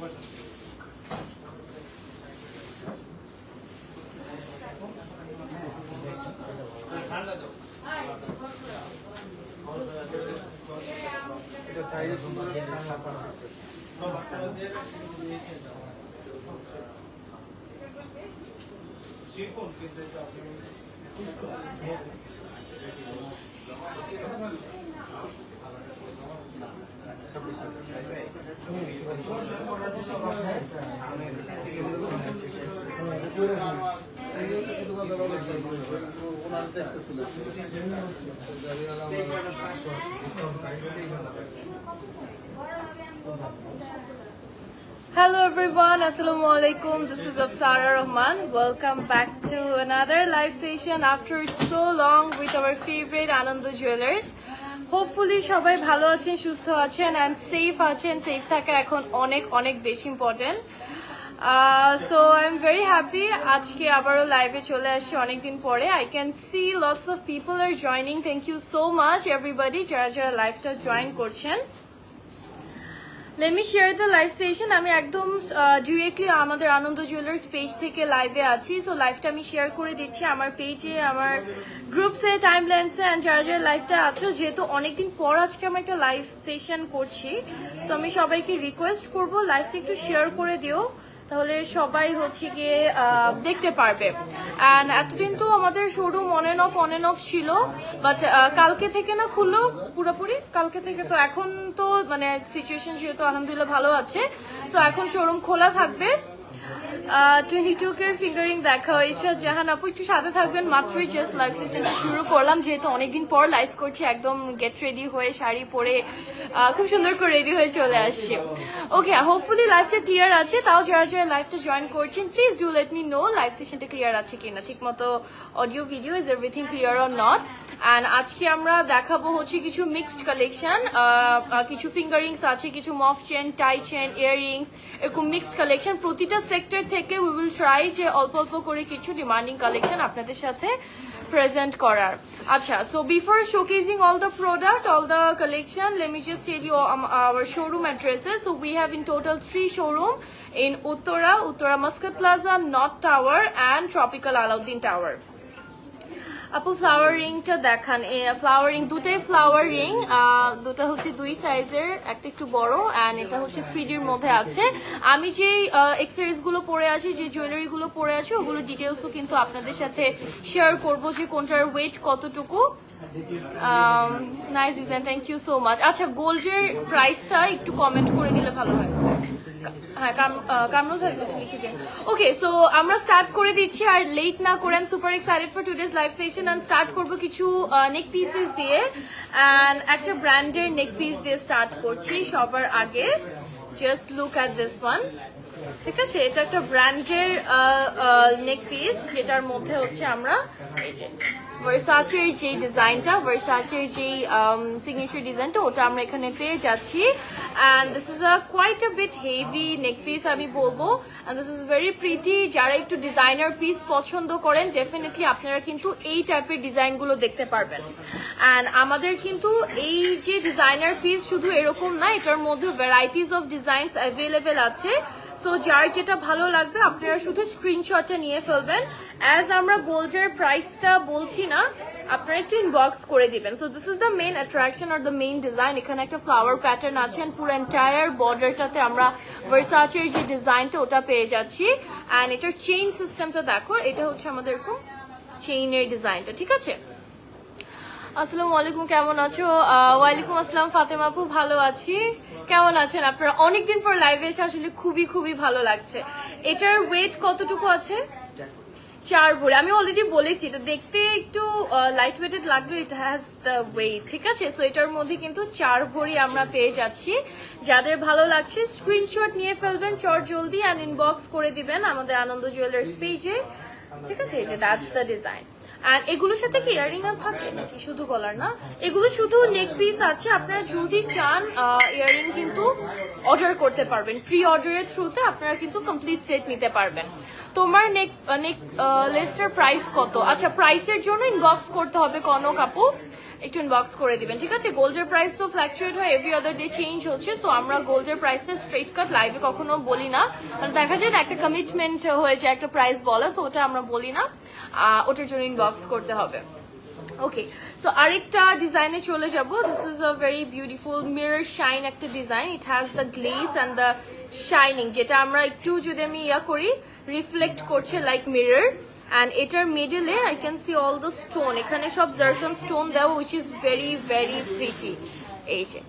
Hello everyone, Assalamu alaikum. This is Afsara Rahman. Welcome back to another live session after so long with our favorite Ananda Jewelers. Hopefully সবাই ভালো আছেন, সুস্থ আছেন and safe আছেন. Safe থাকা এখন অনেক অনেক বেশি important. So I'm very happy আজকে আবারো লাইভে চলে আসছি অনেক দিন পরে. I can see lots of people are joining. Thank you so much everybody যারা যারা লাইভটা জয়েন করছেন. Let me share the live session. আমি একদম ডিরেক্টলি আমাদের আনন্দ জুয়েলার্স পেজ থেকে লাইভে আছি. সো লাইভটা আমি শেয়ার করে দিচ্ছি আমার পেজে, আমার গ্রুপসে, টাইমলাইনসে এন্ড যারা যারা লাইভটা আছো. যেহেতু অনেকদিন পর আজকে আমি একটা লাইভ সেশন করছি, সো আমি সবাইকে রিকোয়েস্ট করব লাইভটা একটু শেয়ার করে দিও, তাহলে সবাই হচ্ছে গিয়ে দেখতে পারবে. অ্যান্ড এতদিন তো আমাদের শোরুম অন এন্ড অফ ছিল, বাট কালকে থেকে না খুললো পুরোপুরি, কালকে থেকে. তো এখন তো মানে সিচুয়েশন যেহেতু আলহামদুলিল্লাহ ভালো আছে, সো এখন শোরুম খোলা থাকবে. 22 কে ফিঙ্গারিং দেখা হয়েছে. জাহান আপু একটু সাথে থাকবেন, মাত্রই জাস্ট লাইভ সেশনটা শুরু করলাম, যেহেতু অনেকদিন পর লাইভ করছি. একদম গেট রেডি হয়ে শাড়ি পরে খুব সুন্দর করে রেডি হয়ে চলে আসছি. ওকে, হোপফুলি লাইভটা ক্লিয়ার আছে. তাও যারা যারা লাইভটা জয়েন করছেন please do let me know live সেশনটা ক্লিয়ার আছে কিনা, ঠিক মতো audio video is everything clear or not. And আজকে আমরা দেখাবো হচ্ছে কিছু মিক্সড কালেকশন, কিছু ফিঙ্গারিংস আছে, কিছু মফ চেন, টাই চেন, ইয়াররিংস, এরকম মিক্সড কালেকশন. প্রতিটা সেক্টর থেকে উই উইল ট্রাই যে অল্প অল্প করে কিছু ডিমান্ডিং কালেকশন আপনাদের সাথে প্রেজেন্ট করার. আচ্ছা, so before showcasing all the product, all the collection, let me just tell you our showroom addresses. So we have in total 3 showroom in Uttara Muscat Plaza, North Tower and Tropical Alauddin Tower. আপু flower রিংটা দেখান. Flower ring দুটাই flower ring, দুটা হচ্ছে 2 সাইজের, একটা একটু বড় অ্যান্ড এটা হচ্ছে 3D এর মধ্যে আছে. আমি যে এক্সেসরিজ গুলো পরে আছি, যে জুয়েলারি গুলো পরে আছি, ওগুলো ডিটেলসও কিন্তু আপনাদের সাথে শেয়ার করবো যে কোনটার ওয়েট কতটুকু. Nice design, thank you so much. আচ্ছা, গোল্ডের প্রাইসটা একটু কমেন্ট করে দিলে ভালো হয়. ওকে, সো আমরা স্টার্ট করে দিচ্ছি আর লেট না করে. আমি super excited for today's live session and start করবো কিছু নেক পিসেস দিয়ে. অ্যান্ড একটা ব্র্যান্ডের নেক পিস দিয়ে স্টার্ট করছি সবার আগে. Just look at this one. ঠিক আছে, এটা একটা ব্র্যান্ডের নেক পিস, যেটার মধ্যে হচ্ছে আমরা এই যে ভার্সাচের যে ডিজাইনটা, ভার্সাচের যে সিগনেচার ডিজাইনটা, ওটা আমরা এখানে পেয়ে যাচ্ছি. And this is quite a bit heavy neck piece আমি বলবো. And this is very pretty. যারা একটু ডিজাইনার পিস পছন্দ করেন ডেফিনেটলি আপনারা কিন্তু এই টাইপের ডিজাইনগুলো দেখতে পারবেন. অ্যান্ড আমাদের কিন্তু এই যে ডিজাইনার পিস শুধু এরকম না, এটার মধ্যে ভ্যারাইটিস অফ ডিজাইনস অ্যাভেলেবেল আছে. সো যার যেটা ভালো লাগবে আপনারা শুধু স্ক্রিনশটটা নিয়ে ফেলবেন. অ্যাজ আমরা গোল্ডের প্রাইসটা বলছি না, আপনারা একটু ইনবক্স করে দিবেন. So this is the main attraction or the main design. এখানে একটা ফ্লাওয়ার প্যাটার্ন আছে অ্যান্ড পুরো এন্টায়ার বর্ডারটাতে আমরা ভার্সাচের যে ডিজাইনটা ওটা পেয়ে যাচ্ছি. অ্যান্ড এটার চেইন সিস্টেমটা দেখো, এটা হচ্ছে আমাদের এরকম চেইনের ডিজাইনটা. ঠিক আছে, আসসালামু আলাইকুম, কেমন আছো? ওয়ালাইকুম আসসালাম ফাতেমা আপু, ভালো আছি. কেমন আছেন আপনারা? অনেকদিন পর লাইভে এসে আসলে খুবই খুবই ভালো লাগছে. এটার ওয়েট কতটুকু আছে? 4 ভরি. আমি অলরেডি বলেছি এটা দেখতে একটু লাইট ওয়েটেড লাগবে, ইট হ্যাজ দ্য ওয়েট. ঠিক আছে, সো এটার মধ্যে কিন্তু 4 ভরি আমরা পেয়ে যাচ্ছি. যাদের ভালো লাগছে স্ক্রিনশট নিয়ে ফেলবেন চট জলদি অ্যান্ড ইনবক্স করে দিবেন আমাদের আনন্দ জুয়েলার্স পেজে. ঠিক আছে, এই যে দ্যাটস দ্য ডিজাইন. আর এগুলোর সাথে কি ইয়ারিং আর থাকে নাকি শুধু গলার? না, এগুলো শুধু নেক পিস আছে. আপনারা যদি চান ইয়ারিং কিন্তু অর্ডার করতে পারবেন, প্রি অর্ডারের থ্রুতে আপনারা কিন্তু কমপ্লিট সেট নিতে পারবেন. তোমার নেক লেসটার প্রাইস কত? আচ্ছা, প্রাইসের জন্য ইনবক্স করতে হবে কনক আপু. একটু ইনবক্স করে দিবেন, ঠিক আছে? গোল্ডের প্রাইস তো ফ্ল্যাকচুয়েট হয়, এভরি আদার ডে চেঞ্জ হচ্ছে, তো আমরা গোল্ডের প্রাইসটা স্ট্রেট কাট লাইভে কখনো বলি না, কারণ দেখা যায় না একটা কমিটমেন্ট হয়েছে একটা প্রাইস বলা, সো ওটা আমরা বলি না, ওটার জন্য ইনবক্স করতে হবে। ওকে, সো আরেকটা ডিজাইনে চলে যাব। This is a very beautiful mirror shine একটা design. It has the glaze and the shining, যেটা আমরা একটু যদি আমি করি রিফ্লেক্ট করছে লাইক মিরর। অ্যান্ড এটার মিডলে I can see all the stone, এখানে সব জার্কন স্টোন দেওয়া, which is very very pretty. এই যে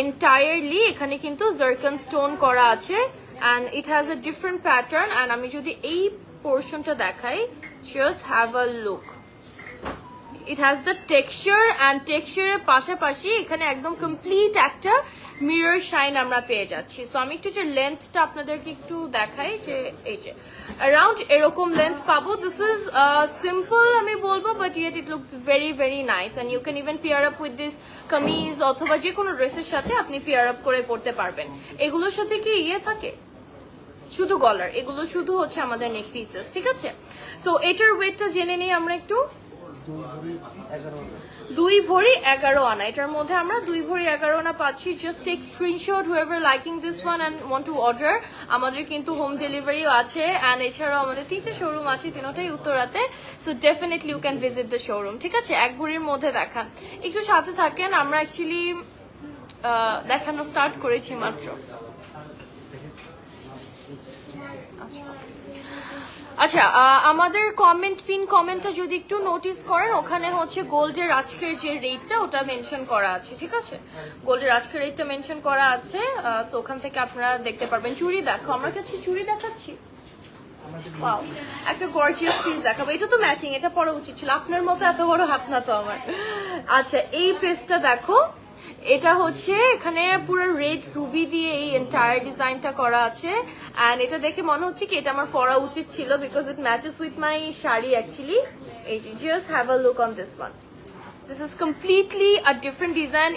এন্টায়ারলি এখানে কিন্তু জার্কন স্টোন করা আছে, and it has a different pattern. And আমি যদি এই পোর্শনটা দেখাই, just have a look, it has the texture, and টেক্সচারের পাশাপাশি এখানে একদম কমপ্লিট একটা মিরর শাইন আমরা পেয়ে যাচ্ছি। সো আমি একটু যে লেন্থটা আপনাদেরকে একটু দেখাই, যে এই যে অ্যারাউন্ড এরকম লেন্থ পাবো। দিস ইজ সিম্পল আমি বলবো, but yet it looks very very nice, and you can even pair up with this kameez অথবা যে কোনো ড্রেসের সাথে আপনি পেয়ার আপ করে পড়তে পারবেন। এগুলোর সাথে কি থাকে শুধু গলার, এগুলো শুধু হচ্ছে আমাদের নেক পিসেস, ঠিক আছে? সো এটার ওয়েটটা জেনে নেই আমরা একটু। 2 ভরি 11 আনা, এটার মধ্যে আমরা 2 ভরি 11 আনা পাচ্ছি। Just take screenshot whoever liking this one and want to order। আমাদের কিন্তু হোম ডেলিভারিও আছে, অ্যান্ড এছাড়াও আমাদের 3টা শোরুম আছে, তিনটাই উত্তরাতে। So definitely you can visit the showroom, ঠিক আছে? 1 ভরির মধ্যে দেখান, একটু সাথে থাকেন, আমরা অ্যাকচুয়ালি দেখানো স্টার্ট করেছি মাত্র। আচ্ছা, আমাদের পিন কমেন্টটা যদি একটু নোটিস করেন, ওখানে হচ্ছে গোল্ডের আজকের যে রেটটা ওটা মেনশন করা আছে, ঠিক আছে? গোল্ডের আজকের রেটটা মেনশন করা আছে, সো ওখান থেকে আপনারা দেখতে পারবেন। চুড়ি দেখো, আমার কাছে চুড়ি দেখাচ্ছি, ওয়াও, একটা গর্জিয়াস পিস দেখাবো। এটা তো ম্যাচিং, এটা পরা উচিত ছিল, আপনার মতো এত বড় হাত না তো আমার। আচ্ছা, এই পিসটা দেখো, এটা হচ্ছে এখানে পুরো রেড রুবি দিয়ে এই এন্টায়ার ডিজাইনটা করা আছে, অ্যান্ড এটা দেখে মনে হচ্ছে কি এটা আমার পরা উচিত ছিল, because it matches with my sari actually. এই যে just have a look on this one, this is completely a different design.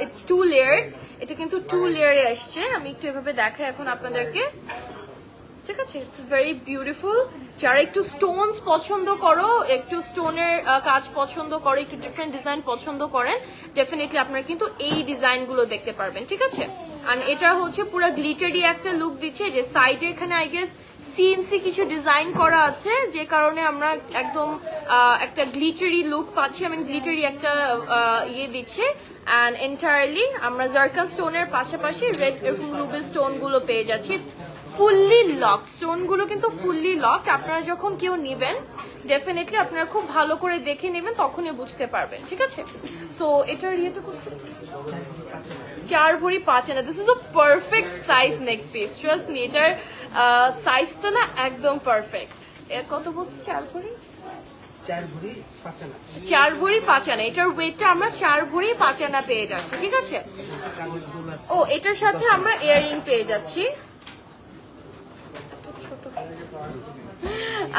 It's 2 layer, এটা কিন্তু 2 লেয়ারে আসছে। আমি একটু এভাবে দেখাই এখন আপনাদেরকে, ঠিক আছে? It's very beautiful. যারা একটু স্টোনস পছন্দ করো, একটু স্টোনের কাজ পছন্দ করো, একটু ডিফারেন্ট ডিজাইন পছন্দ করেন, ডেফিনেটলি আপনারা কিন্তু এই ডিজাইনগুলো দেখতে পারবেন, ঠিক আছে? আর এটা হচ্ছে পুরো গ্লিটারি একটা লুক দিচ্ছে, যে সাইডে এখানে আই গেস সিএনসি কিছু ডিজাইন করা আছে, যে কারণে আমরা একদম একটা গ্লিটারি লুক পাচ্ছি। আমি গ্লিটারি একটা দিচ্ছে, অ্যান্ড এন্টায়ারলি আমরা জার্কান স্টোনের পাশাপাশি রেড এরকম রুবি স্টোন গুলো পেয়ে যাচ্ছি। ফুললি লক, স্টোন গুলো কিন্তু ফুললি লক। আপনারা যখন কেউ নেবেন, ডেফিনেটলি আপনারা খুব ভালো করে দেখে নেবেন, তখনই বুঝতে পারবেন, ঠিক আছে? সো এটার ইয়েটা খুব 4 ভরি 5 আনা। This is a perfect size neck piece, trust me, এটার সাইজটা না একদম পারফেক্ট। এর কত বলছি? 4 ভরি 5 আনা। এটার ওয়েটটা আমরা 4 ভরি 5 আনা পেয়ে যাচ্ছি, ঠিক আছে? ও, এটার সাথে আমরা ইয়াররিং পেয়ে যাচ্ছি।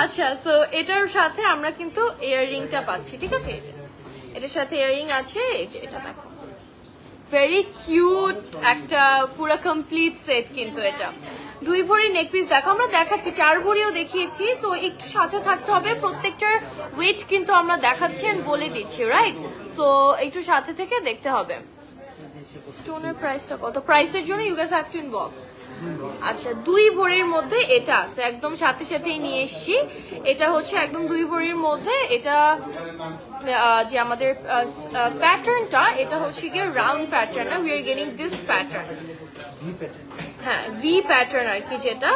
আচ্ছা, সো এটার সাথে আমরা কিন্তু ইয়াররিংটা পাচ্ছি, ঠিক আছে? এটার সাথে ইয়াররিং আছে, এই যে এটা দেখো, ভেরি কিউট একটা পুরো কমপ্লিট সেট কিন্তু এটা। 2 ভরি নেক পিস দেখো, আমরা দেখাচ্ছি 4 ভরিও দেখিয়েছি, সো একটু সাথে থাকতে হবে। প্রত্যেকটার ওয়েট কিন্তু আমরা দেখাচ্ছি and বলে দিচ্ছি, রাইট? সো একটু সাথে থেকে দেখতে হবে। স্টোনের প্রাইসটা কত? প্রাইসের জন্য you guys have to inbox. আচ্ছা, 2 ভরির মধ্যে এটা আছে, একদম সাথে সাথেই নিয়ে এসছি। এটা হচ্ছে একদম 2 ভরির মধ্যে। এটা যে আমাদের প্যাটার্নটা, এটা হচ্ছে গিয়ে রাউন্ড প্যাটার্ন না, we are getting this pattern, হ্যাঁ, ভি প্যাটার্ন আর কি, যেটা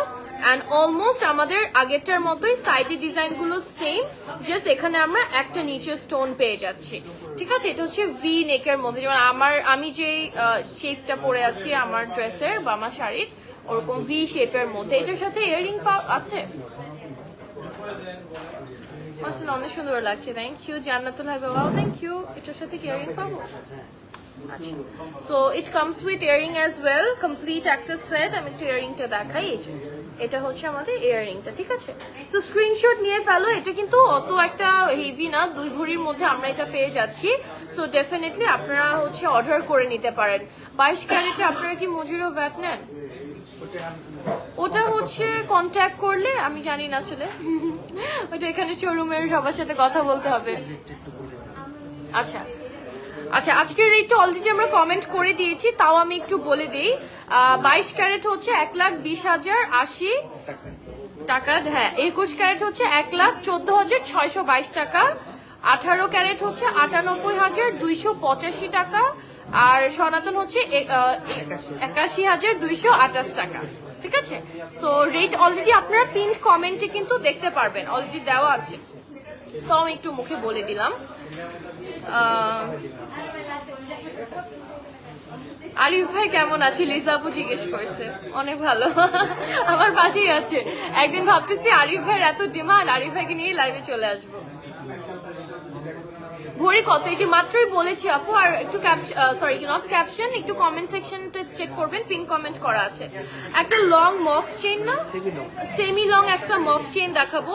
অ্যান্ড অলমোস্ট আমাদের আগেরটার মতোই সাইডে ডিজাইন গুলো সেম, জাস্ট এখানে আমরা একটা নিচে স্টোন পেয়ে যাচ্ছি, ঠিক আছে? এটা হচ্ছে ভি নেকের মধ্যে, যেমন আমি যে শেপটা পরে আছি আমার ড্রেসের বা আমার শাড়ির, ওরকম ভি শেপের মধ্যে। এটার সাথে ইয়াররিং আছে, আসলে অনেক সুন্দর লাগছে। Thank you Jannatul Habiba, thank you. এটার সাথে ইয়াররিং পাবো? আচ্ছা, so it comes with earring as well, complete একটা সেট। আমি একটু ইয়াররিংটা দেখাই, এই যে এটা হচ্ছে আমাদের ইয়াররিংটা, ঠিক আছে? সো স্ক্রিনশট নিয়ে ফেলো, এটা কিন্তু অত একটা হেভি না, 2 ভরির মধ্যে আমরা এটা পেয়ে যাচ্ছি। সো ডেফিনেটলি আপনারা হচ্ছে অর্ডার করে নিতে পারেন। 22 ক্যারেটে আপনারা কি মজুরি ও ভ্যাট নেন? ওটা হচ্ছে কন্ট্যাক্ট করলে, আমি জানি না আসলে, ওটা এখানে শোরুমের সবার সাথে কথা বলতে হবে। আচ্ছা, আচ্ছা আজকের রেটটা অলরেডি আমরা কমেন্ট করে দিয়েছি, তাও আমি একটু বলে দিই। 22 ক্যারেট হচ্ছে 1,20,080 টাকা, হ্যাঁ। 21 ক্যারেট হচ্ছে 1,14,622 টাকা। 18 ক্যারেট হচ্ছে 98,285 টাকা। আর সনাতন হচ্ছে 81,228 টাকা। ঠিক আছে, সো রেট অলরেডি আপনারা পিন কমেন্টে কিন্তু দেখতে পারবেন, অলরেডি দেওয়া আছে, তো আমি একটু মুখে বলে দিলাম। আরিফ ভাই কেমন আছে, লিজা আপু জিজ্ঞেস করছে। অনেক ভালো, আমার পাশেই আছে। একদিন ভাবতেছি আরিফ ভাইয়ের এত ডিমান্ড, আরিফ ভাইকে নিয়ে লাইভে চলে আসবো। ঘড়ি কত, এই যে মাত্রই বলেছি আপু। আর একটু সরি নট ক্যাপশন, একটু কমেন্ট সেকশনটা চেক করবেন, পিন কমেন্ট করা আছে। একটা লং মফ চেইন, না সেমি লং একটা মফ চেইন দেখাবো,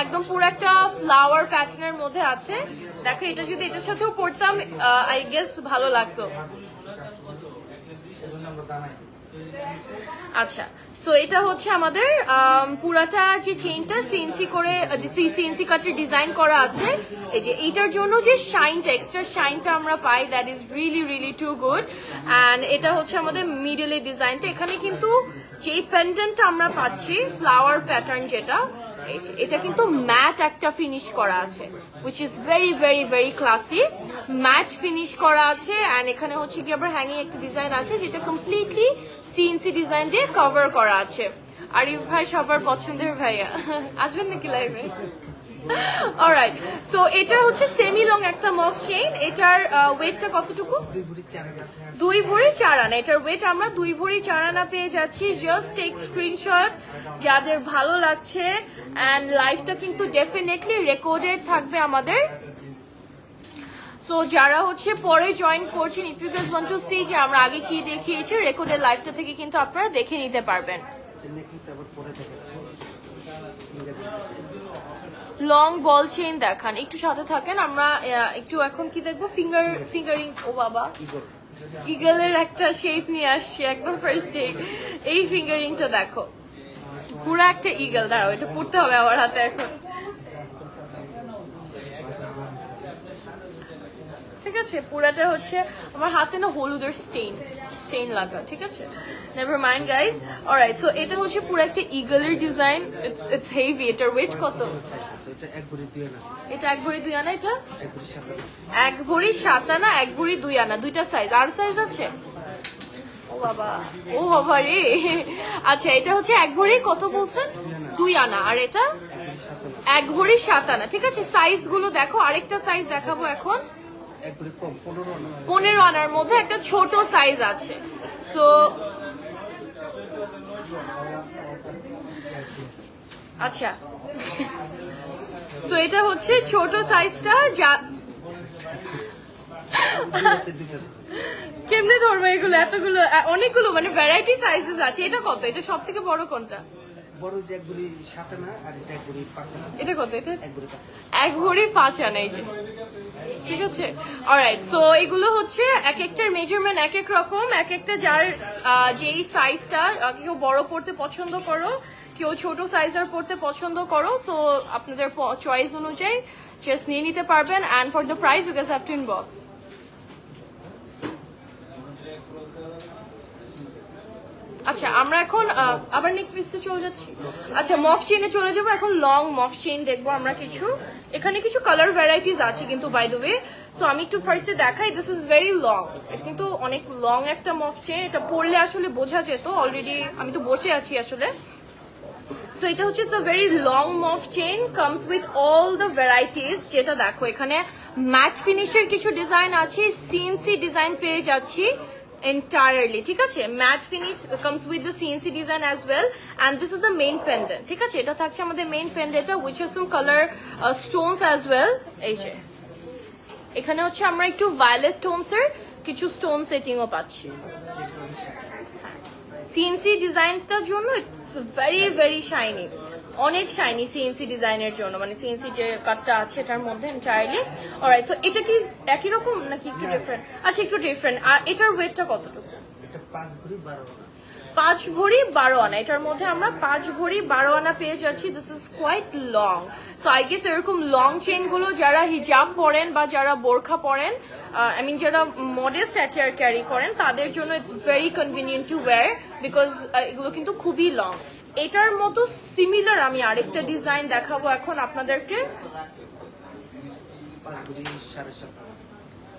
একদম পুরো একটা ফ্লাওয়ার প্যাটার্নের মধ্যে আছে। দেখো এটা যদি এটার সাথেও পড়তাম আই গেস ভালো লাগতো। আচ্ছা, সো এটা হচ্ছে আমাদের পুরাটা যে চেইনটা সিএনসি করে, সিএনসি কাটের ডিজাইন করা আছে। এই যে এইটার জন্য যে শাইনটা, এক্সট্রা শাইনটা আমরা পাই, that is really really too good. And এটা হচ্ছে আমাদের মিডলের ডিজাইনটা। এখানে কিন্তু যে পেন্ডেন্টটা আমরা পাচ্ছি ফ্লাওয়ার প্যাটার্ন যেটা, এটা কিন্তু ম্যাট একটা ফিনিশ করা আছে, which is very very very classy, mat finish করা আছে। এন্ড এখানে হচ্ছে কি আবার হ্যাঙ্গিং একটা ডিজাইন আছে যেটা কমপ্লিটলি সিএনসি ডিজাইন দিয়ে কভার করা আছে। আরিফ ভাই সবার পছন্দের ভাইয়া, আসবেন নাকি লাইভে? অলরাইট, সো এটা হচ্ছে সেমি লং একটা মফ চেইন। এটার ওয়েটটা কতটুকু? 2 ভরি 4 আনা। এটার ওয়েট আমরা 2 ভরি 4 আনা পেয়ে যাচ্ছি। জাস্ট টেক স্ক্রিনশট যাদের ভালো লাগছে। অ্যান্ড লাইভটা কিন্তু ডেফিনেটলি রেকর্ডেড থাকবে আমাদের। সো যারা হচ্ছে পরে জয়েন করছেন, if you guys want to see যে আমরা আগে কি দেখিয়েছি, রেকর্ডেড লাইভটা থেকে কিন্তু আপনারা দেখে নিতে পারবেন। লং বল চেইন দেখান, একটু সাথে থাকেন। আমরা একটু এখন কি দেখবো, ফিঙ্গারিং। ও বাবা, ইগলের একটা শেপ নিয়ে আসছে একদম ফার্স্টে। এই ফিঙ্গারিংটা দেখো, পুরো একটা ইগল। দাঁড়াও, এটা পড়তে হবে আমার হাতে এখন। ঠিক আছে, পুরাটা হচ্ছে আমার হাতে না হলুদের স্টেইন লাগা। ঠিক আছে, never mind guys. Alright, so এটা হচ্ছে পুরো একটা ইগলের ডিজাইন। It's heavy. এটার ওয়েট কত? এটা 1 ভরি 2 আনা। এটা 1 ভরি 7 আনা, 1 ভরি 2 আনা, দুইটা সাইজ। আর সাইজ আছে? ও বাবা, ও বাবা রে। আচ্ছা, এটা হচ্ছে 1 ভরি কত বলছেন? 2 আনা। আর এটা 1 ভরি 7 আনা। ঠিক আছে, সাইজ গুলো দেখো। আরেকটা সাইজ দেখাবো এখন, 15 আনার মধ্যে একটা ছোট সাইজ আছে। সো আচ্ছা, সো এটা হচ্ছে ছোট সাইজটা। যা কেমনে ধরবো এগুলো, এতগুলো, অনেকগুলো মানে ভ্যারাইটি সাইজেস আছে। এটা কত? এটা সব থেকে বড় কোনটা? বড় যে 1 ভরি 7 আনা, আর এটা 1 ভরি 5 আনা। এটা কত? এটা 1 ভরি 5 আনা। এই যে, ঠিক আছে। অলরাইট, সো এগুলো হচ্ছে এক একটার মেজারমেন্ট এক এক রকম। এক একটা যার যেই সাইজটা, কেউ বড় পড়তে পছন্দ করো, কেউ ছোট সাইজের পড়তে পছন্দ করো। সো আপনাদের চয়েস অনুযায়ী জাস্ট নিয়ে নিতে পারবেন। And for the price you guys have to inbox. আচ্ছা, আমরা এখন আবার নেক পিসে চলে যাচ্ছি। আচ্ছা, মফ চেইনে চলে যাবো এখন। লং মফ চেইন দেখবো আমরা কিছু। এখানে কিছু কালার ভ্যারাইটিস আছে কিন্তু, বাই দ্য ওয়ে। সো আমি একটু ফার্স্টে দেখাই। This is very long. এটা কিন্তু অনেক লং একটা মফ চেইন। এটা পরলে আসলে বোঝা যেত। অলরেডি আমি তো বসে আছি আসলে। সো এটা হচ্ছে the very long muff chain, comes with all the varieties. যেটা দেখো, এখানে ম্যাট ফিনিশের কিছু ডিজাইন আছে, সিএনসি ডিজাইন পেয়ে যাচ্ছি entirely। ঠিক আছে, mat finish comes with the CNC design as well, and this is the main pendant। ঠিক আছে, এটা থাকছে আমাদের main পেন্ডেন্টটা, which has some color stones as well। এই যে এখানে হচ্ছে আমরা একটু ভায়োলেট টোনস এর কিছু স্টোন সেটিংও পাচ্ছি। সিএনসি ডিজাইনটার জন্য ইটস ভেরি ভেরি শাইনি, অনেক শাইনি সিএনসি ডিজাইনের জন্য, মানে সিএনসি যে কাটটা আছে এটার মধ্যে এন্টায়ারলি। অলরাইট, সো এটা কি একই রকম নাকি একটু ডিফারেন্ট? আচ্ছা, একটু ডিফারেন্ট। আর এটার ওয়েটটা কতটুকু? এটা 5 ভরি 12 আনা। 5 ভরি 12 আনা, এটার মধ্যে আমরা 5 ভরি 12 আনা পেয়ে যাচ্ছি। This is quite long, so I guess এরকম লং চেন গুলো যারা হিজাব পরেন বা যারা বোরখা পরেন, আই মিন যারা মডেস্ট অ্যাটিয়ার ক্যারি করেন, তাদের জন্য it's very convenient two wire, because এগুলো কিন্তু খুবই লং। এটার মতো সিমিলার আমি আরেকটা ডিজাইন দেখাবো এখন আপনাদেরকে।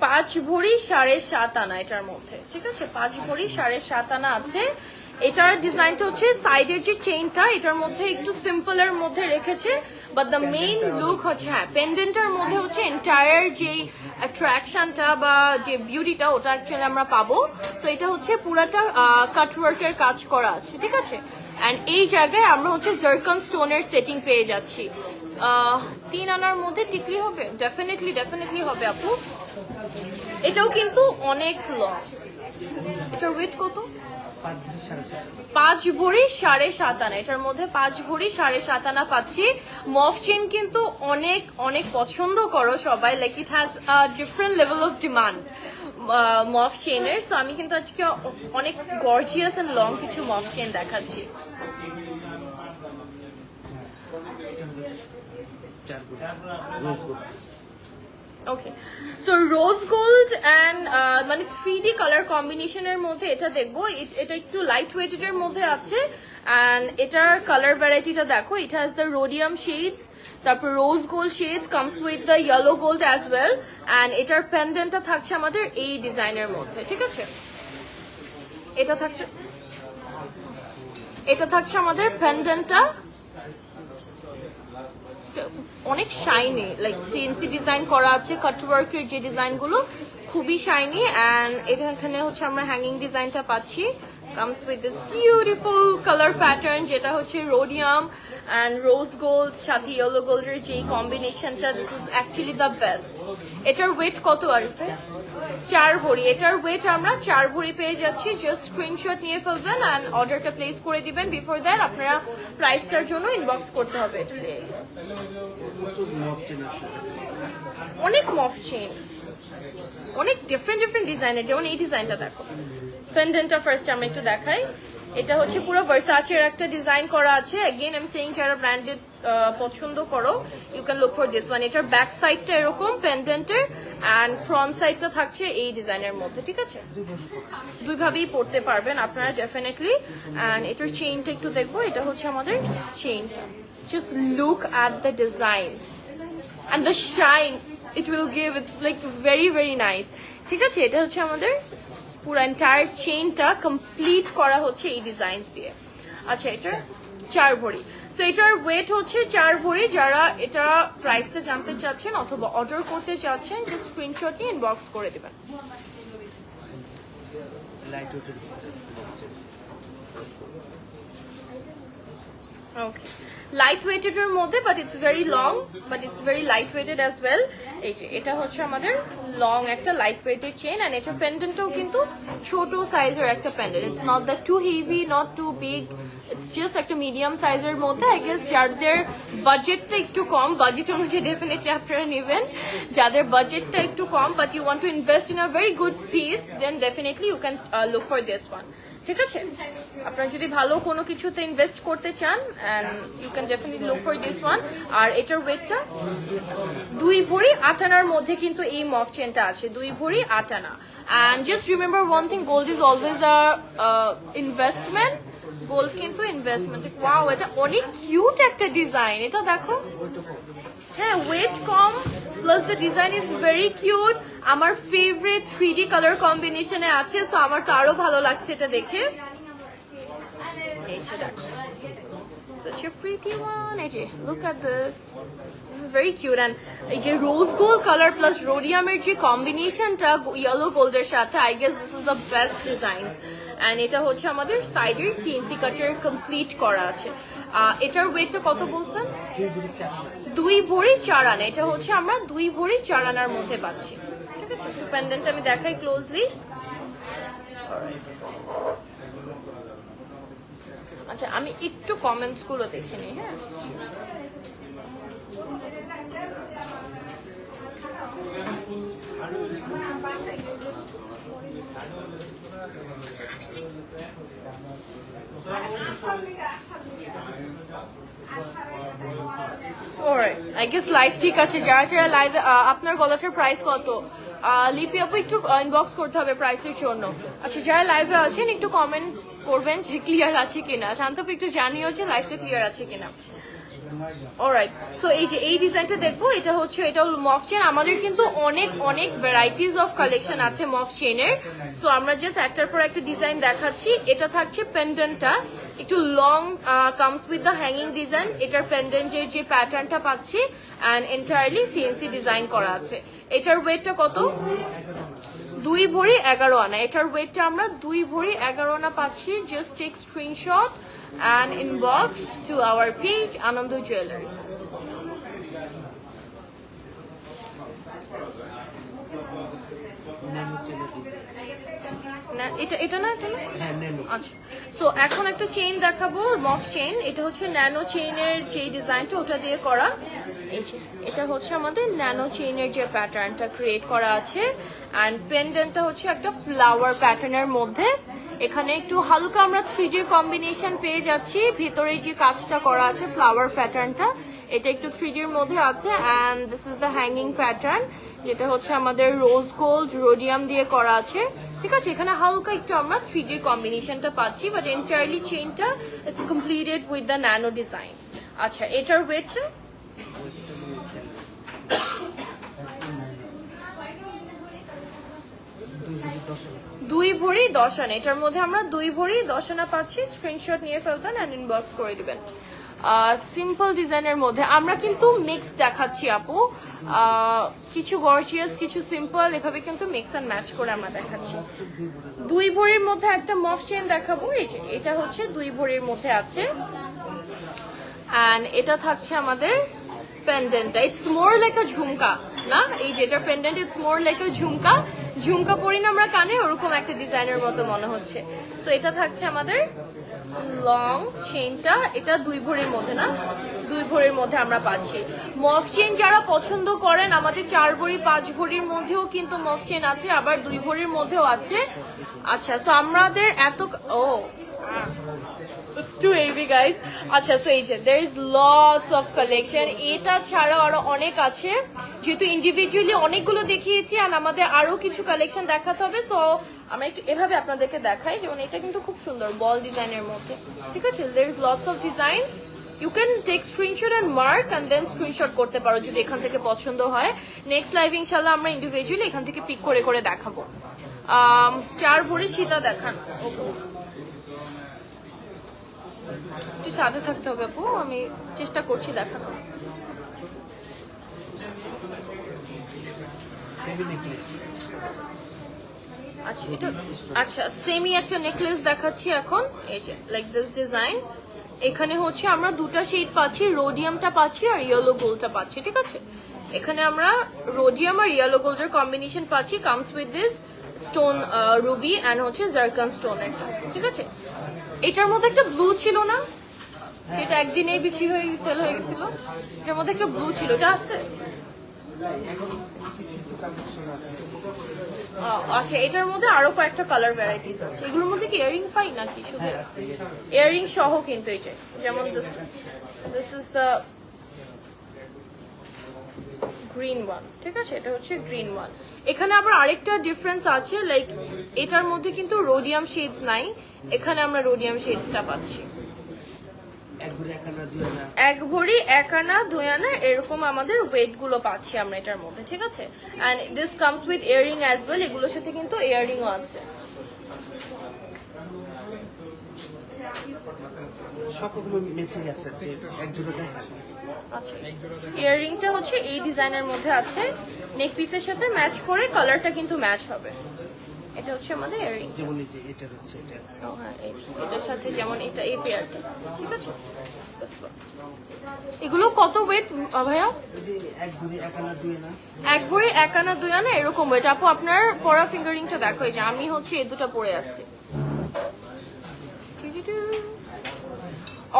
5 ভরি 7.5 আনা এটার মধ্যে, ঠিক আছে, 5 ভরি 7.5 আনা আছে। এটার ডিজাইনটা হচ্ছে সাইডের যে চেইনটা এটার মধ্যে একটু সিম্পলের মধ্যে রেখেছে, বাট দ্য মেইন লুক হচ্ছে হ্যাঁ পেন্ডেন্টের মধ্যে হচ্ছে এন্টায়ার যে অ্যাট্রাকশনটা বা যে বিউটিটা ওটা অ্যাকচুয়ালি আমরা পাবো। সো এটা হচ্ছে পুরাটা কাটওয়ার্কের কাজ করা আছে, ঠিক আছে। অ্যান্ড এই জায়গায় আমরা হচ্ছে জারকন স্টোনের সেটিং পেয়ে যাচ্ছি। 3 আনার মধ্যে টিকলি হবে, ডেফিনেটলি হবে আপু। এটাও কিন্তু অনেক লং। এটার ওয়েট কত? 5 ভরি 7.5 আনা, এটার মধ্যে 5 ভরি 7.5 আনা পাচ্ছি। মফ চেন কিন্তু অনেক অনেক পছন্দ করো সবাই, like it has different level of demand muff চেনের। সো আমি কিন্তু আজকে অনেক গর্জিয়াস এন্ড লং কিছু মফ চেন দেখাচ্ছি। ওকে, সো রোজ গোল্ড অ্যান্ড মানে 3D কালার কম্বিনেশনের মধ্যে এটা দেখবো। এটা একটু লাইট ওয়েটেড এর মধ্যে আছে, অ্যান্ড এটার কালার ভ্যারাইটিটা দেখো। It has the rhodium shades, তারপর rose gold shades, comes with the yellow gold as well. And এটার পেন্ডেন্টটা থাকছে আমাদের এই ডিজাইনের মধ্যে, ঠিক আছে। এটা থাকছে আমাদের পেন্ডেন্টটা অনেক শাইনি, লাইক সিএনসি ডিজাইন করা আছে, কাটওয়ার্কের যে ডিজাইনগুলো খুবই শাইনি। অ্যান্ড এটা এখানে হচ্ছে আমরা হ্যাঙ্গিং ডিজাইনটা পাচ্ছি, comes with this beautiful colour pattern, যেটা হচ্ছে রোডিয়াম অ্যান্ড রোজ গোল্ড সাথে ইয়েলো গোল্ডের যে কম্বিনেশনটা, this is actually the best. এটার ওয়েট কত আসবে? 4 ভরি। এটার ওয়েট আমরা 4 ভরি পেয়ে যাচ্ছি। জাস্ট স্ক্রিনশট নিয়ে ফেলবেন অ্যান্ড অর্ডারটা প্লেস করে দিবেন। বিফোর দ্যাট আপনারা প্রাইসটার জন্য ইনবক্স করতে হবে। অনেক মফ চেন, অনেক ডিফারেন্ট ডিজাইনের, যেমন এই ডিজাইনটা দেখো। পেন্ডেন্টটা ফার্স্ট আমরা একটু দেখাই। এটা হচ্ছে পুরো ভার্সাচের একটা ডিজাইন করা আছে। এগেইন আই এম সেইং যারা ব্র্যান্ডেড পছন্দ করো, you can look for this one. এটার ব্যাক সাইডটা এরকম পেন্ডেন্টের, অ্যান্ড ফ্রন্ট সাইডটা থাকছে এই ডিজাইনের মধ্যে, ঠিক আছে। দুইভাবেই পড়তে পারবেন আপনারা ডেফিনেটলি। অ্যান্ড এটার চেইনটা একটু দেখবো। এটা হচ্ছে আমাদের চেইনটা। Just look at the designs and the shine it will give, it's like very nice, ঠিক আছে। এটা হচ্ছে আমাদের পুরো এন্টায়ার চেইনটা কমপ্লিট করা হচ্ছে এই ডিজাইন দিয়ে। আচ্ছা, এটা 4 ভরি। সো এটার ওয়েট হচ্ছে 4 ভরি। যারা এটা প্রাইসটা জানতে চাচ্ছেন অথবা অর্ডার করতে চাচ্ছেন, জাস্ট স্ক্রিনশট নিয়ে ইনবক্স করে দেবেন। ওকে, লাইট ওয়েটেড এর মধ্যে, but it's very long, but it's very light weighted as well. এই যে এটা হচ্ছে আমাদের লং একটা লাইট ওয়েটেড চেইন, অ্যান্ড এটা পেন্ডেন্টটাও কিন্তু ছোট সাইজের একটা pendant. It's not that too heavy, not too big, it's just একটা মিডিয়াম সাইজের মধ্যে। আই গেস যাদের বাজেটটা একটু কম, বাজেট অনুযায়ী ডেফিনেটলি আপনারা নেবেন। যাদের বাজেটটা একটু কম but you want to invest in a very good piece, then definitely you can look for this one, ঠিক আছে। আপনারা যদি ভালো কোনো কিছুতে ইনভেস্ট করতে চান, and you can definitely look for this one. আর এটার ওয়েটটা 2 ভরি 8 আনার মধ্যে কিন্তু এই মফ চেনটা আছে, 2 ভরি 8 আনা। And just remember one thing, gold is always a investment. Gold কিন্তু ইনভেস্টমেন্ট। ওয়াও, এটা অনেক কিউট একটা ডিজাইন, এটা দেখো। হ্যাঁ, ওয়েট কম plus the design is very cute. আমার ফেভারিট 3D কালার কম্বিনেশনে আছে, সো আমার তো আরো ভালো লাগছে এটা দেখে। এই যে দেখো, such a pretty one. এই যে look at this, this is very cute. And এই যে রোজ গোল্ড কালার প্লাস রোডিয়ামের যে কম্বিনেশনটা ইয়েলো গোল্ডের সাথে, I guess this is the best designs. And এটা হচ্ছে আমাদের সাইডের সিএনসি কাটের কমপ্লিট করা আছে। এটার ওয়েটটা কত বলছেন? 2 ভরি 4 আনা। এটা হচ্ছে আমরা 2 ভরি 4 আনার মধ্যে পাচ্ছি, ঠিক আছে। পেন্ডেন্ট আমি দেখাই ক্লোজলি। আচ্ছা, আমি একটু কমেন্টস গুলো দেখে নিই। হ্যাঁ, অলরাইট আই গেস লাইভ ঠিক আছে। যারা যারা লাইভ, আপনার গলাটার প্রাইস কত? লিপি আপু একটু ইনবক্স করতে হবে প্রাইসের জন্য। আচ্ছা, যারা লাইভে আছেন একটু কমেন্ট করবেন যে ক্লিয়ার আছে কিনা। শান্তপু একটু জানিও যে লাইভটা ক্লিয়ার আছে কিনা। অলরাইট, সো এই যে এই ডিজাইনটা দেখবো, এটা হচ্ছে এটা হলো মফ চেন। আমাদের কিন্তু অনেক অনেক ভ্যারাইটিস অফ কালেকশন আছে মফ চেনের। সো আমরা জাস্ট একটার পর একটা ডিজাইন দেখাচ্ছি। এটা থাকছে পেন্ডেন্টটা একটু long, comes with the hanging design. এটার পেন্ডেন্টের যে প্যাটার্নটা পাচ্ছি অ্যান্ড এন্টায়ারলি সিএনসি ডিজাইন করা আছে। এটার ওয়েটটা কত? 2 ভরি 11 আনা। এটার ওয়েটটা আমরা 2 ভরি 11 আনা পাচ্ছি। Just take screenshot and inbox to our page Ananda Jewelers. এটা না আচ্ছা, সো এখন একটা চেইন দেখাবো, মফ চেইন। এটা হচ্ছে ন্যানো চেইনের যে ডিজাইনটা ওটা দিয়ে করা। এটা হচ্ছে আমাদের ন্যানো চেইনের যে প্যাটার্নটা ক্রিয়েট করা আছে অ্যান্ড পেন্ডেন্টটা হচ্ছে একটা ফ্লাওয়ার প্যাটার্নের মধ্যে। এখানে একটু হালকা আমরা 3D কম্বিনেশন পেয়ে যাচ্ছি। ভিতরে যে কাজটা করা আছে ফ্লাওয়ার প্যাটার্নটা, এটা একটু 3D এর মধ্যে আছে and this is the hanging pattern, যেটা হচ্ছে আমাদের রোজ গোল্ড রোডিয়াম দিয়ে করা আছে। ঠিক আছে, এখানে হালকা একটু আমরা 3D কম্বিনেশনটা পাচ্ছি, বাট এন্টায়ারলি চেইনটা it's completed with the nano design. আচ্ছা, এটার ওয়েটটা 2 ভরি 10 আনা। এটার মধ্যে আমরা 2 ভরি 10 আনা পাচ্ছি। স্ক্রিনশট নিয়ে ফেলবেন অ্যান্ড ইনবক্স করে দিবেন। সিম্পল ডিজাইনের মধ্যে আমরা কিন্তু মিক্স দেখাচ্ছি আপু, কিছু গর্জিয়াস কিছু সিম্পল, এভাবে কিন্তু মিক্স অ্যান্ড ম্যাচ করে আমরা দেখাচ্ছি। 2 ভরির মধ্যে একটা মফ চেন দেখাবো। এই যে এটা হচ্ছে 2 ভরির মধ্যে আছে অ্যান্ড এটা থাকছে আমাদের পেন্ডেন্টটা। ইটস মোর লাইক আ ঝুমকা না, এই যেটা pendant it's more like a jhumka. ঝুমকা পরি না আমরা কানে, ওরকম একটা ডিজাইনের মতো মনে হচ্ছে। সো এটা থাকছে আমাদের লং চেইনটা। এটা 2 ভরির মধ্যে না, 2 ভরির মধ্যে আমরা পাচ্ছি। মফ চেইন যারা পছন্দ করেন, আমাদের 4 ভরি 5 ভরির মধ্যেও কিন্তু মফ চেইন আছে, আবার 2 ভরির মধ্যেও আছে। আচ্ছা, সো আমাদের এত It's too heavy, guys. আচ্ছা, সো এই যে there is lots of collection. এটা ছাড়াও আরো অনেক আছে, যেহেতু ইন্ডিভিজুয়ালি অনেকগুলো দেখিয়েছি আর আমাদের আরো কিছু কালেকশন দেখাতে হবে। সো আমরা একটু এভাবে আপনাদেরকে দেখাই, যেমন এটা কিন্তু খুব সুন্দর বল ডিজাইনের মধ্যে। ঠিক আছে, there is lots of designs. You can take screenshot and mark and then screenshot করতে পারো যদি এখান থেকে পছন্দ হয়। নেক্সট লাইভ ইনশাআল্লাহ আমরা ইন্ডিভিজুয়ালি এখান থেকে পিক করে করে দেখাবো। 4 ভরি সীতা দেখান। একটু সাথে থাকতে হবে আপু, আমি চেষ্টা করছি দেখানো। আচ্ছা, এটা আচ্ছা সেমি একটা নেকলেস দেখাচ্ছি এখন। এই যে লাইক দিস ডিজাইন। এখানে হচ্ছে আমরা দুটা শেড পাচ্ছি, রোডিয়ামটা পাচ্ছি আর ইয়েলো গোল্ডটা পাচ্ছি। ঠিক আছে, এখানে আমরা রোডিয়াম আর ইয়েলো গোল্ডের কম্বিনেশন পাচ্ছি। Comes with this stone Ruby and হচ্ছে জারকান স্টোন একটা। ঠিক আছে, এটার মধ্যে একটা ব্লু ছিল না, যেটা একদিনেই বিক্রি হয়ে সেল হয়ে গেছিল? এটার মধ্যে একটা ব্লু ছিল, এটা আছে? আচ্ছা, এটার মধ্যে আরো কয়েকটা কালার ভ্যারাইটিস আছে। এগুলোর মধ্যে কি ইয়ারিং পাই নাকি? শুধু ইয়ারিং সহ কিন্তু এই যে, যেমন this is the green one. ঠিক আছে, এটা হচ্ছে গ্রিন ওয়ান। এখানে আবার আরেকটা ডিফারেন্স আছে, লাইক এটার মধ্যে কিন্তু রোডিয়াম শেডস নাই, এখানে আমরা রোডিয়াম শেডসটা পাচ্ছি। 1 ভরি 1 আনা 2 আনা এরকম আমাদের ওয়েট গুলো পাচ্ছি আমরা এটার মধ্যে। ঠিক আছে, and this comes with earring as well. এগুলোর সাথে কিন্তু ইয়ারিংও আছে। সবগুলো ম্যাচিং আছে, এক জোড়া দেখা। আচ্ছা, ইয়ারিংটা হচ্ছে এই ডিজাইনের মধ্যে আছে, নেক পিসের সাথে ম্যাচ করে কালারটা কিন্তু ম্যাচ হবে। এটা হচ্ছে আমাদের ইয়ারিং, যেমন এই যে এটা হচ্ছে এটা। হ্যাঁ, এটার সাথে যেমন এটা এই পেয়ারটা। ঠিক আছে, এগুলো কত ওয়েট ভাইয়া? এক ভরি 1 আনা 2 আনা। 1 ভরি 1 আনা 2 আনা এরকম ওয়েট। আপু আপনার পরা ফিঙ্গারিংটা দেখো, এই যে আমি হচ্ছে এই দুটো পরে আছি।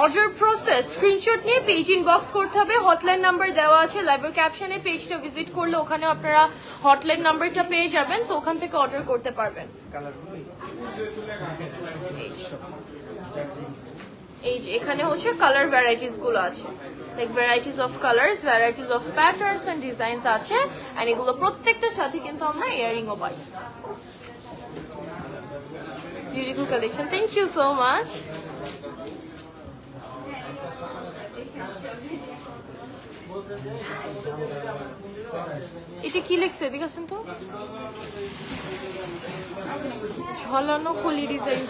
অর্ডার প্রসেস স্ক্রিনশট নিয়ে পেজ ইনবক্স করতে হবে। হটলাইন নাম্বার দেওয়া আছে লাইভের ক্যাপশনে, পেজটা ভিজিট করলে ওখানে আপনারা হটলাইন নাম্বারটা পেয়ে যাবেন, তো ওখান থেকে অর্ডার করতে পারবেন। এই যে এখানে হচ্ছে কালার ভ্যারাইটিস গুলো আছে, like varieties of colours, varieties of patterns and designs আছে, এন্ড এগুলো প্রত্যেকটার সাথে কিন্তু আমরা ইয়ারিংও পাই। Beautiful collection, thank you so much. এটা কি লিখছে এদিকে আসেন তো, ঝলানো কলি ডিজাইন।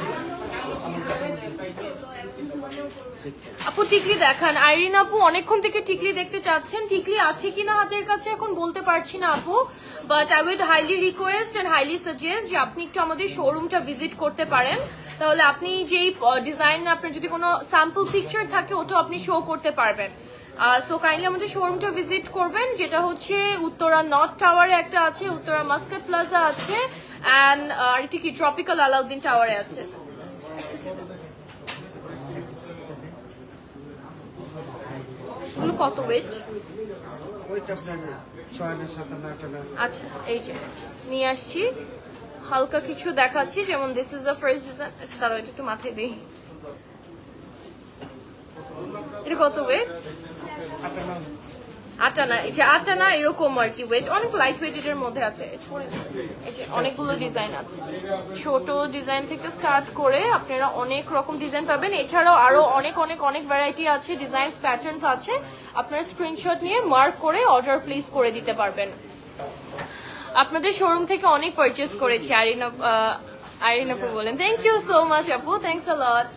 আপু টিকলি দেখান। আইরিন আপু অনেকক্ষণ থেকে টিকলি দেখতে চাচ্ছেন, টিকলি আছে কিনা হাতের কাছে এখন বলতে পারছি না আপু, but I would highly request and highly suggest যে আপনি একটু আমাদের শোরুমটা ভিজিট করতে পারেন, তাহলে আপনি যেই ডিজাইন, আপনার যদি কোনো স্যাম্পল পিকচার থাকে ওটা আপনি শো করতে পারবেন। সো কাইন্ডলি আমাদের শোরুমটা ভিজিট করবেন, যেটা হচ্ছে উত্তরা নর্থ টাওয়ারে একটা আছে, উত্তরা মাস্কাট প্লাজা আছে, অ্যান্ড এটা কি ট্রপিক্যাল আলাউদ্দিন টাওয়ারে আছে। কত ওয়েট? ওইটা আপনার 6 আনা 7 আনা 8 আনা। আচ্ছা এই যে নিয়ে আসছি, হালকা কিছু দেখাচ্ছি, যেমন this is the first design. দাঁড়াও এটা একটু মাথায় দিই। এটা কত ওয়েট? 8 আনা। 8 আনা, এই যে 8 আনা এরকম আর কি ওয়েট, অনেক লাইট ওয়েট এর মধ্যে আছে। এই যে অনেকগুলো ডিজাইন আছে, ছোট ডিজাইন থেকে স্টার্ট করে আপনারা অনেক রকম ডিজাইন পাবেন। এছাড়াও আরো অনেক অনেক অনেক ভ্যারাইটি আছে, ডিজাইন প্যাটার্নস আছে, আপনারা স্ক্রিনশট নিয়ে মার্ক করে অর্ডার প্লেস করে দিতে পারবেন। আপনাদের শোরুম থেকে অনেক পারচেজ করেছি। আইরিন আপু বলেন, থ্যাংক ইউ সো মাচ আপু, থ্যাংকস আ লট।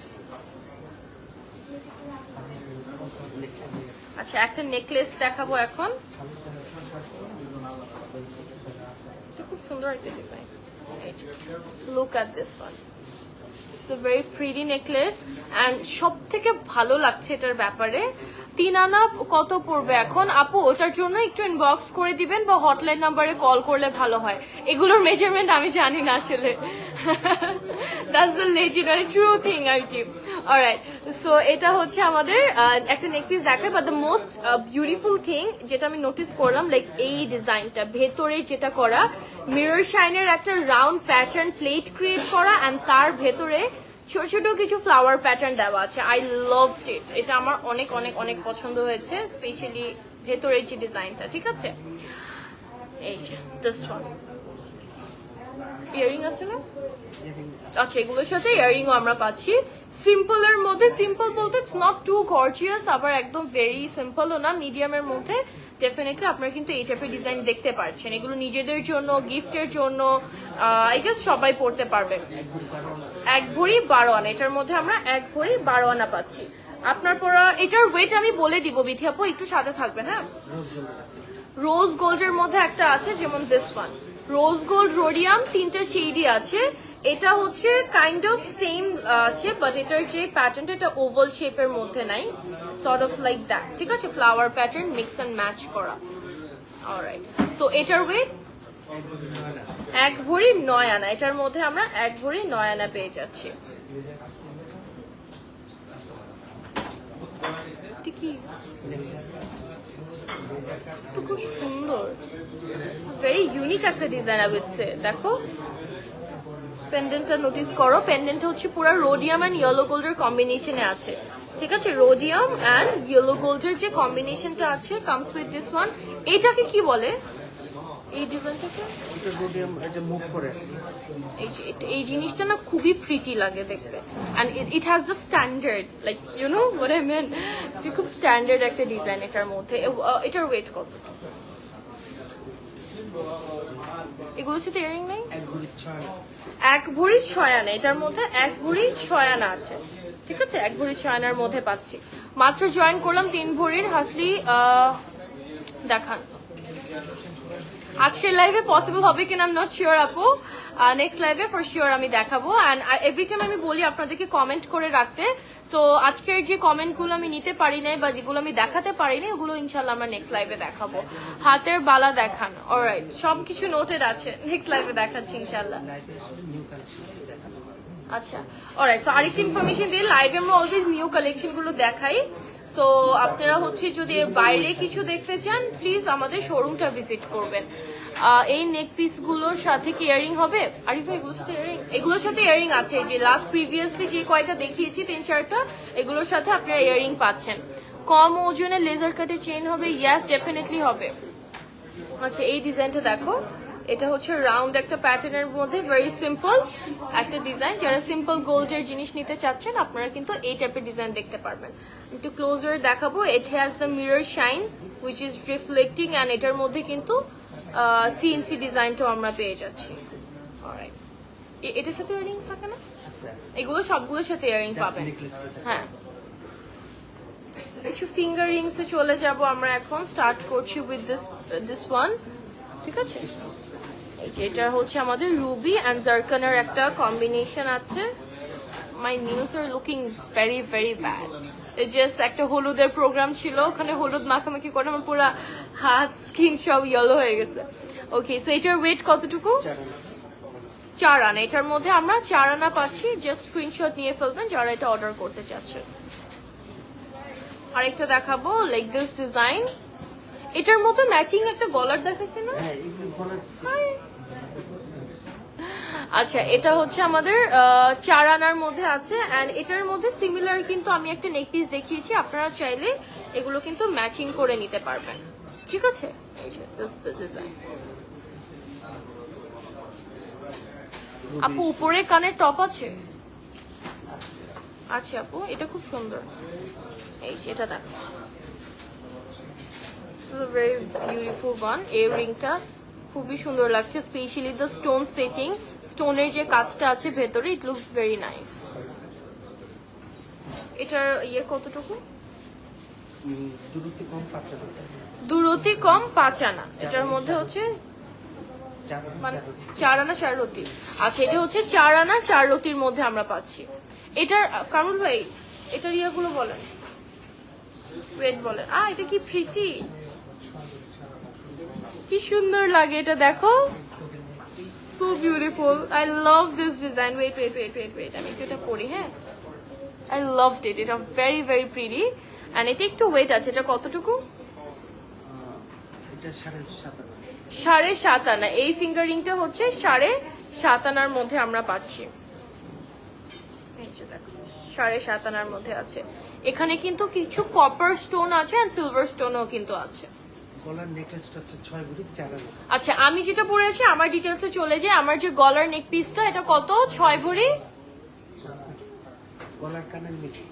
আচ্ছা একটা নেকলেস দেখাবো এখন, খুব সুন্দর একটা design. Look at this one, it's a very pretty necklace, and সব থেকে ভালো লাগছে এটার ব্যাপারে 3 আনা কত পড়বে এখন আপু? ওটার জন্য একটু ইনবক্স করে দিবেন বা হটলাইন নাম্বারে কল করলে ভালো হয়। এগুলোর মেজারমেন্ট আমি জানি না আসলে, that's the legendary true thing আর কি। অলরাইট, সো এটা হচ্ছে আমাদের একটা নেকলেস দেখায়, but the most beautiful thing যেটা আমি নোটিস করলাম, লাইক এই ডিজাইনটা ভেতরে যেটা করা, মিরর শাইনের একটা রাউন্ড প্যাটার্ন প্লেট ক্রিয়েট করা, অ্যান্ড তার ভেতরে ছোট ছোট কিছু ফ্লাওয়ার প্যাটার্ন দেওয়া আছে। আই লাভড ইট, এটা আমার অনেক অনেক অনেক পছন্দ হয়েছে, স্পেশালি ভেতরের যে ডিজাইনটা। ঠিক আছে, এই যে দিস ওয়ান, ইয়ারিং আছে না? আচ্ছা এগুলোর সাথে ইয়ারিংও আমরা পাচ্ছি। সিম্পলের মধ্যে, সিম্পল বলতে ইটস নট টু গর্জিয়াস, আবার একদম ভেরি সিম্পলও না, মিডিয়ামের মধ্যে। ডেফিনেটলি আপনারা কিন্তু এই টাইপের ডিজাইন দেখতে পাচ্ছেন, এগুলো নিজেদের জন্য, গিফটের জন্য, আই গেস সবাই পড়তে পারবে। 1 ভরি 12 আনা, এটার মধ্যে আমরা 1 ভরি 12 আনা পাচ্ছি। আপনার পরা এটার ওয়েট আমি বলে দিব বিথি আপু, একটু সাথে থাকবেন। হ্যাঁ, রোজ গোল্ডের মধ্যে একটা আছে, যেমন this one, rose gold rhodium, 3টা শেডই আছে। এটা হচ্ছে কাইন্ড অফ সেম আছে, বাট এটার যে প্যাটার্নটা এটা ওভাল শেপের মধ্যে নাই, সর্ট অফ লাইক দ্যাট। ঠিক আছে, flower pattern mix and match করা। অলরাইট, সো এটার ওয়েট 1 ভরি 9 আনা, এটার মধ্যে আমরা 1 ভরি 9 আনা পেয়ে যাচ্ছি। কি খুব সুন্দর, ভেরি ইউনিক একটা ডিজাইন আই উইড সে। দেখো পেন্ডেন্টটা নোটিস করো, পেন্ডেন্টটা হচ্ছে পুরো রোডিয়াম এন্ড ইয়েলো গোল্ডের কম্বিনেশনে আছে। ঠিক আছে, রোডিয়াম এন্ড ইয়েলো গোল্ডের যে কম্বিনেশনটা আছে কামস উইথ দিস ওয়ান। এটাকে কি বলে এই ডিজাইনটাকে? এটা রোডিয়াম, এটা মুভ করে। এই জিনিসটা না খুবই প্রিটি লাগে দেখতে, and it has the standard, like you know what I mean. এটা খুব স্ট্যান্ডার্ড একটা ডিজাইন এটার মধ্যে। এটার ওয়েট কত? এগুলোর সাথে ইয়ারিং নেই? 1 ভরি 6 আনা, এটার মধ্যে 1 ভরি 6 আনা আছে। ঠিক আছে, 1 ভরি 6 আনার মধ্যে পাচ্ছি। মাত্র জয়েন করলাম 3 ভরির। হাসলি দেখান আজকের লাইভে পসিবল হবে কিনা আই এম নট শিওর আপু, নেক্সট লাইভে ফর শিওর আমি দেখাবো। অ্যান্ড এভরি টাইম আমি বলি আপনাদেরকে কমেন্ট করে রাখতে, সো আজকের যে কমেন্টগুলো আমি নিতে পারি নাই বা যেগুলো আমি দেখাতে পারি না, ওগুলো ইনশাল্লাহ আমরা নেক্সট লাইভে দেখাবো। হাতের বালা দেখান, অলরাইট, সবকিছু নোটেড আছে, নেক্সট লাইভে দেখাচ্ছি ইনশাল্লাহ। আচ্ছা, অলরাইট, সো আরেকটা ইনফরমেশন দিয়ে, লাইভে আমরা অলওয়েজ নিউ কালেকশন গুলো দেখাই। সো আপনারা হচ্ছে যদি এর বাইরে কিছু দেখতে চান, প্লিজ আমাদের শোরুমটা ভিজিট করবেন। এই নেক পিস গুলোর সাথে কি ইয়ারিং হবে? আরিফ ভাই এগুলোর সাথে ইয়ারিং আছে, যে লাস্ট প্রিভিয়াসলি যে কয়টা দেখিয়েছি 3-4টা, এগুলোর সাথে আপনারা ইয়ারিং পাচ্ছেন। কম ওজনে লেজার কাটে চেইন হবে? ইয়েস, ডেফিনেটলি হবে। আচ্ছা, এই ডিজাইনটা দেখো, এটা হচ্ছে রাউন্ড একটা প্যাটার্নের মধ্যে ভেরি সিম্পল একটা ডিজাইন। যারা সিম্পল গোল্ডের জিনিস নিতে চাচ্ছেন আপনারা কিন্তু এই টাইপের ডিজাইন দেখতে পারবেন। একটু ক্লোজার দেখাবো। ইট has the mirror shine which is reflecting, and এটার মধ্যে কিন্তু সিএনসি ডিজাইনটাও আমরা পেয়ে যাচ্ছি। অলরাইট, এটার সাথে ইয়ারিং থাকে না? এগুলো সবগুলোর সাথে ইয়ারিং পাবেন। হ্যাঁ, কিছু ফিঙ্গার রিংসে চলে যাব আমরা এখন। স্টার্ট করছি উইথ দিস ওয়ান, ঠিক আছে? এই যে এটা হচ্ছে আমাদের রুবি অ্যান্ড জারকানের একটা কম্বিনেশন আছে। My news are looking very very bad. Just একটা হলুদের প্রোগ্রাম ছিল, ওখানে হলুদ মাখামাখি করে আমার পুরো হাত স্কিন সব ইয়েলো হয়ে গেছে। ওকে, সো এটার ওয়েট কতটুকু? 4 আনা। এটার মধ্যে আমরা 4 আনা পাচ্ছি। জাস্ট স্ক্রিনশট নিয়ে ফেলবেন যারা এটা অর্ডার করতে চাচ্ছেন। আরেকটা দেখাবো, লাইক দিস ডিজাইন। এটার মতো ম্যাচিং একটা গলার দেখাচ্ছি না? আচ্ছা, এটা হচ্ছে আমাদের 4 আনার মধ্যে আছে, এন্ড এটার মধ্যে সিমিলার কিন্তু আমি একটা নেক পিস দেখিয়েছি, আপনারা চাইলে এগুলো কিন্তু ম্যাচিং করে নিতে পারবেন, ঠিক আছে? এই যে দিস দ্য ডিজাইন। আপু উপরে কানের টপ আছে? আচ্ছা আপু, এটা খুব সুন্দর। এই যে এটা দেখো, ভেরি বিউটিফুল ওয়ান। এই রিংটা খুবই সুন্দর লাগছে, স্পেশালি দ্য স্টোন সেটিং, স্টোনের যে কাজটা আছে ভেতরে, ইট লুকস ভেরি নাইস। এটার ইয়ে কতটুকু? দুরতি কম 5 আনা। এটার মধ্যে হচ্ছে মানে 4 আনা 4 রতি। আচ্ছা, এটা হচ্ছে 4 আনা 4 রতির মধ্যে আমরা পাচ্ছি। এটার কামরুল ভাই, এটার ইয়েগুলো বলেন, রেড বলেন। এটা কি প্রিটি, কি সুন্দর লাগে এটা, দেখো, so beautiful. I love this design. Wait wait wait wait wait, আমি একটু এটা পরি। হ্যাঁ, আই লাভড ইট, এটা ভেরি ভেরি প্রিটি, এন্ড এটা একটু ওয়েট আছে। এটা কতটুকু? 7.5 আনা। এই ফিঙ্গারিংটা হচ্ছে 7.5 আনার মধ্যে আমরা পাচ্ছি। 7.5 আনার মধ্যে আছে। এখানে কিন্তু কিছু কপার স্টোন আছে আর সিলভার স্টোনও কিন্তু আছে। গলার নেকলেসটা হচ্ছে 6 ভরি 4 আনা। আচ্ছা, আমি যেটা পরেছি আমার ডিটেইলসে চলে যায়। আমার যে গলার নেক পিসটা, এটা কত? 6 ভরি। গলার কানের মিলিয়ে,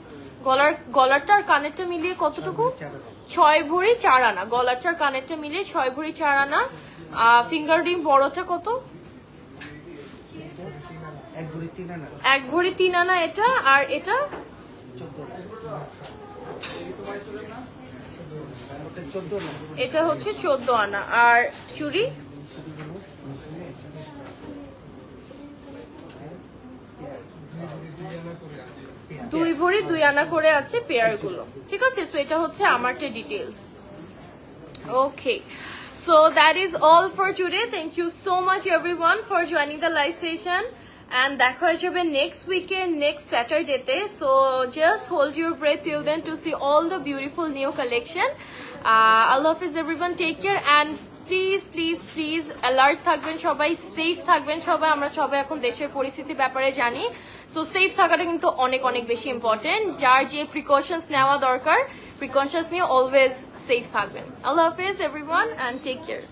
গলারটা আর কানেরটা মিলিয়ে কতটুকু? 6 ভরি 4 আনা। গলারটা আর কানেরটা মিলিয়ে 6 ভরি 4 আনা। ফিঙ্গার রিং বড়টা কত? 1 ভরি 3 আনা। 1 ভরি 3 আনা এটা, আর এটা 14 আনা। এটা হচ্ছে 14 আনা। আর চুড়ি? দুই ভরি 2 আনা করে আছে পেয়ার গুলো, ঠিক আছে? সো এটা হচ্ছে আমারটা details. Okay, so that is all for today. Thank you so much everyone for joining the live session, and দেখা হয়ে যাবে next weekend, next Saturday তে। So just hold your breath till then to see all the beautiful new collection. Allah Hafiz everyone, take care, and please please please alert থাকবেন সবাই, safe থাকবেন সবাই। আমরা সবাই এখন দেশের পরিস্থিতির ব্যাপারে জানি, সো সেফ থাকাটা কিন্তু অনেক অনেক বেশি ইম্পর্টেন্ট। যার যে প্রিকশনস নেওয়া দরকার, প্রিকশনস নিয়ে অলওয়েজ সেফ থাকবেন। আল্লাহ হাফেজ এভরিওয়ান, অ্যান্ড টেক কেয়ার।